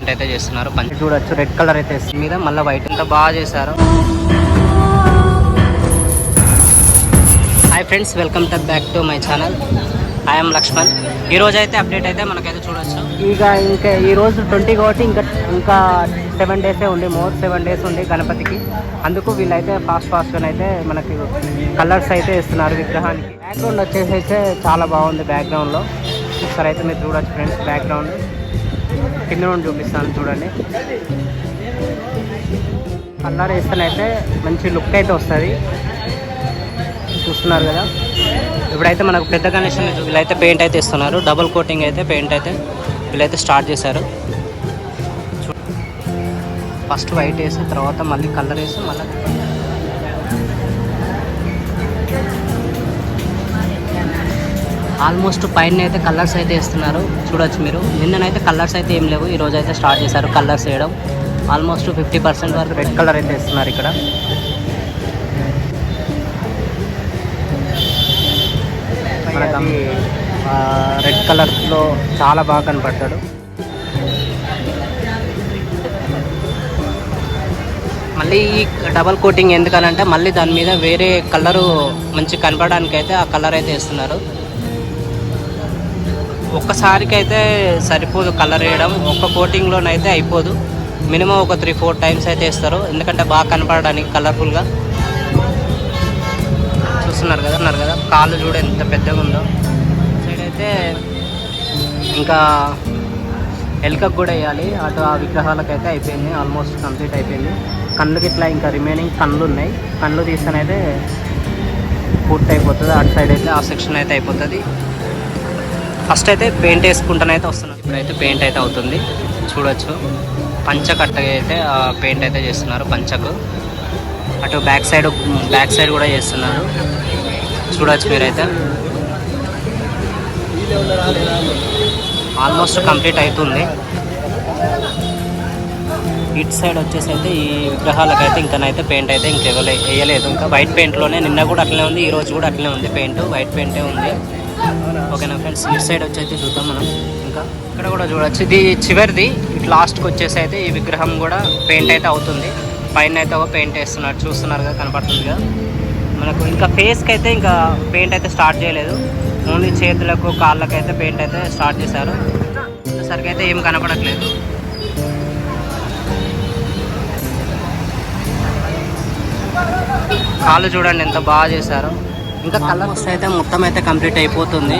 Concept అయితే చేస్తున్నారు. చూడొచ్చు రెడ్ కలర్ అయితే మీద మళ్ళీ వైట్ అంతా బాగా చేశారు. Hi friends, welcome back to my channel. I'm Laxman. ఈరోజు అయితే అప్డేట్ అయితే మనకైతే చూడొచ్చు. ఇంకా ఈరోజు 20 కాబట్టి ఇంకా 7 డేసే ఉంది. 7 డేస్ ఉంది గణపతికి. అందుకు వీళ్ళైతే ఫాస్ట్గా అయితే మనకి కలర్స్ అయితే ఇస్తున్నారు విగ్రహానికి. బ్యాక్గ్రౌండ్ వచ్చేసి అయితే చాలా బాగుంది. బ్యాక్గ్రౌండ్లో ఒకసారి అయితే మీరు చూడొచ్చు ఫ్రెండ్స్. బ్యాక్గ్రౌండ్ కింద నుండి చూపిస్తాను చూడండి. కలర్ వేస్తేనైతే మంచి లుక్ అయితే వస్తుంది. చూస్తున్నారు కదా. ఇప్పుడైతే మనకు పెద్ద గణేష్ వీళ్ళైతే పెయింట్ అయితే ఇస్తున్నారు. డబుల్ కోటింగ్ అయితే పెయింట్ అయితే వీళ్ళైతే స్టార్ట్ చేశారు. ఫస్ట్ వైట్ వేసి తర్వాత మళ్ళీ కలర్ వేసి మళ్ళీ ఆల్మోస్ట్ పైన అయితే కలర్స్ అయితే ఇస్తున్నారు. చూడొచ్చు మీరు. నిన్ననైతే కలర్స్ అయితే ఏం లేవు. ఈరోజు అయితే స్టార్ట్ చేశారు కలర్స్ వేయడం. ఆల్మోస్ట్ 50% వరకు రెడ్ కలర్ అయితే ఇస్తున్నారు ఇక్కడ. రెడ్ కలర్లో చాలా బాగా కనపడతాడు. మళ్ళీ ఈ డబల్ కోటింగ్ ఎందుకనంటే మళ్ళీ దాని మీద వేరే కలరు మంచి కనపడడానికి అయితే ఆ కలర్ అయితే వేస్తున్నారు. ఒక్కసారికి అయితే సరిపోదు కలర్ వేయడం. ఒక్క కోటింగ్లోనైతే అయిపోదు. మినిమం ఒక 3-4 టైమ్స్ అయితే వేస్తారు. ఎందుకంటే బాగా కనపడడానికి కలర్ఫుల్గా. చూస్తున్నారు కదా. కాళ్ళు చూడ ఎంత పెద్దగా ఉందో. సైడ్ అయితే ఇంకా ఎలుకకు కూడా వేయాలి. అటు ఆ విగ్రహాలకైతే అయిపోయింది. ఆల్మోస్ట్ కంప్లీట్ అయిపోయింది. కళ్ళుకి ఇట్లా ఇంకా రిమైనింగ్ కళ్ళు ఉన్నాయి. కళ్ళు తీస్తేనైతే పూర్తి అయిపోతుంది. అటు సైడ్ అయితే ఆ సెక్షన్ అయితే అయిపోతుంది. ఫస్ట్ అయితే పెయింట్ వేసుకుంటానైతే వస్తున్నారు. ఇప్పుడైతే పెయింట్ అయితే అవుతుంది. చూడొచ్చు పంచకట్టగా అయితే పెయింట్ అయితే చేస్తున్నారు. పంచకు అటు బ్యాక్ సైడ్ కూడా చేస్తున్నారు. చూడొచ్చు మీరైతే. ఆల్మోస్ట్ కంప్లీట్ అవుతుంది. ఇటు సైడ్ వచ్చేసి అయితే ఈ విగ్రహాలకైతే ఇంకనైతే పెయింట్ అయితే వేయలేదు. ఇంకా వైట్ పెయింట్లోనే నిన్న కూడా అట్లనే ఉంది, ఈరోజు కూడా అట్లనే ఉంది. పెయింట్ వైట్ పెయింటే ఉంది. ఓకేనా ఫ్రెండ్స్. ఇటు సైడ్ వచ్చి అయితే చూద్దాం మనం. ఇంకా ఇక్కడ కూడా చూడొచ్చు. ఇది చివరిది. ఇటు లాస్ట్కి వచ్చేసి అయితే ఈ విగ్రహం కూడా పెయింట్ అయితే అవుతుంది. పైన అయితే ఒక పెయింట్ వేస్తున్నారు. చూస్తున్నారు కదా, కనపడుతుంది కదా మనకు. ఇంకా ఫేస్కి అయితే ఇంకా పెయింట్ అయితే స్టార్ట్ చేయలేదు. ఓన్లీ చేతులకు కాళ్ళకు అయితే పెయింట్ అయితే స్టార్ట్ చేశారు. సరికి అయితే ఏం కనపడట్లేదు. కాళ్ళు చూడండి ఎంత బాగా చేశారు. ఇంకా కలర్స్ అయితే మొత్తం అయితే కంప్లీట్ అయిపోతుంది.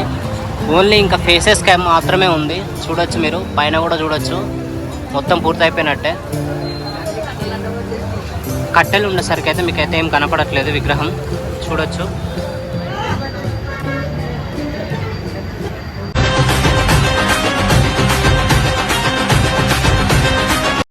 ఓన్లీ ఇంకా ఫేసెస్కి మాత్రమే ఉంది. చూడొచ్చు మీరు. పైన కూడా చూడొచ్చు. మొత్తం పూర్తి అయిపోయినట్టే. కట్టెలు ఉండేసరికి అయితే మీకైతే ఏం కనపడట్లేదు విగ్రహం. చూడొచ్చు